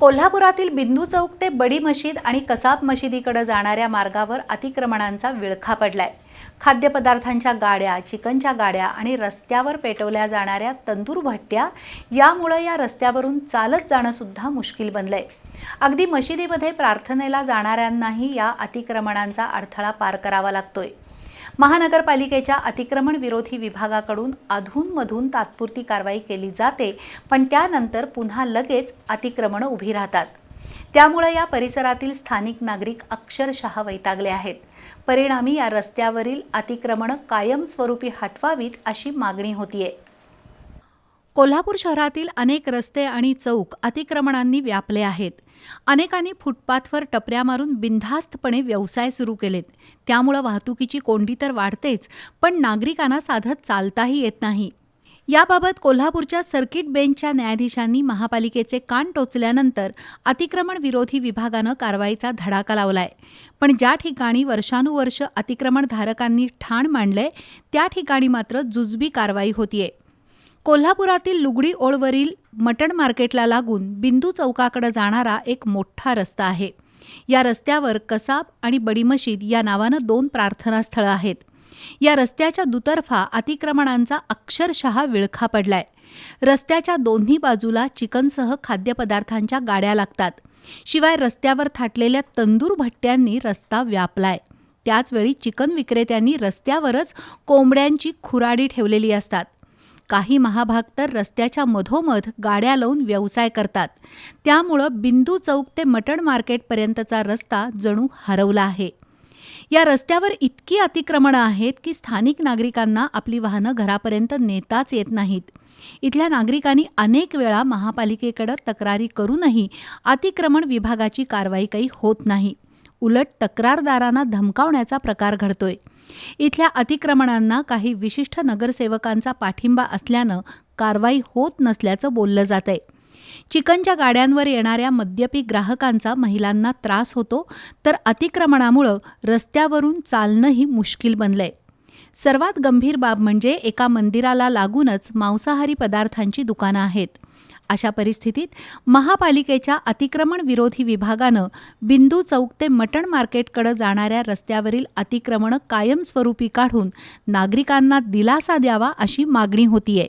कोल्हापुरातील बिंदू चौक ते बडी मशीद आणि कसाब मशिदीकडे जाणाऱ्या मार्गावर अतिक्रमणांचा विळखा पडलाय। खाद्यपदार्थांच्या गाड्या, चिकनच्या गाड्या आणि रस्त्यावर पेटवल्या जाणाऱ्या तंदूर भट्ट्या यामुळे या रस्त्यावरून चालत जाणं सुद्धा मुश्किल बनलंय। अगदी मशिदीमध्ये प्रार्थनेला जाणाऱ्यांनाही या अतिक्रमणांचा अडथळा पार करावा लागतोय। महानगरपालिकेच्या अतिक्रमण विरोधी विभागाकडून अधूनमधून तात्पुरती कारवाई केली जाते, पण त्यानंतर पुन्हा लगेच अतिक्रमण उभी राहतात। त्यामुळे या परिसरातील स्थानिक नागरिक अक्षरशः वैतागले आहेत। परिणामी या रस्त्यावरील अतिक्रमण कायमस्वरूपी हटवावीत अशी मागणी होतीये। कोल्हापूर शहरातील अनेक रस्ते आणि चौक अतिक्रमणांनी व्यापले आहेत। अनेकांनी फुटपाथवर टपऱ्या मारून बिनधास्तपणे व्यवसाय सुरू केलेत। त्यामुळे वाहतुकीची कोंडी तर वाढतेच, पण नागरिकांना साधं चालताही येत नाही। याबाबत कोल्हापूरच्या सर्किट बेंचच्या न्यायाधीशांनी महापालिकेचे कान टोचल्यानंतर अतिक्रमण विरोधी विभागानं कारवाईचा धडाका लावलाय। पण ज्या ठिकाणी वर्षानुवर्ष अतिक्रमणधारकांनी ठाण मांडलंय त्या ठिकाणी मात्र जुजबी कारवाई होतीये। कोल्हापुरातील लुगडी ओळवरील मटण मार्केटला लागून बिंदू चौकाकडे जाणारा एक मोठा रस्ता आहे। या रस्त्यावर कसाब आणि बडी मशीद या नावानं 2 प्रार्थनास्थळं आहेत। या रस्त्याच्या दुतर्फा अतिक्रमणांचा अक्षरशः विळखा पडलाय। रस्त्याच्या दोन्ही बाजूला चिकनसह खाद्यपदार्थांच्या गाड्या लागतात। शिवाय रस्त्यावर थाटलेल्या तंदूर भट्ट्यांनी रस्ता व्यापलाय। त्याचवेळी चिकन विक्रेत्यांनी रस्त्यावरच कोंबड्यांची खुराडी ठेवलेली असतात। काही महाभाग तर रस्त्याच्या मधोमध गाड्या लावून व्यवसाय करतात। त्यामुळं बिंदू चौक ते मटण मार्केटपर्यंतचा रस्ता जणू हरवला आहे। या रस्त्यावर इतकी अतिक्रमणं आहेत की स्थानिक नागरिकांना आपली वाहनं घरापर्यंत नेताच येत नाहीत। इथल्या नागरिकांनी अनेक वेळा महापालिकेकडे तक्रारी करूनही अतिक्रमण विभागाची कारवाई काही होत नाही। उलट तक्रारदारांना धमकावण्याचा प्रकार घडतोय। इथल्या अतिक्रमणांना काही विशिष्ट नगरसेवकांचा पाठिंबा असल्यानं कारवाई होत नसल्याचं बोललं जातंय। चिकनच्या गाड्यांवर येणाऱ्या मद्यपी ग्राहकांचा महिलांना त्रास होतो, तर अतिक्रमणामुळं रस्त्यावरून चालणंही मुश्किल बनलंय। सर्वात गंभीर बाब म्हणजे एका मंदिराला लागूनच मांसाहारी पदार्थांची दुकानं आहेत। अशा परिस्थितीत महापालिकेच्या अतिक्रमण विरोधी विभागानं बिंदू चौक ते मटण मार्केटकडे जाणाऱ्या रस्त्यावरील अतिक्रमण कायमस्वरूपी काढून नागरिकांना दिलासा द्यावा अशी मागणी होतीये।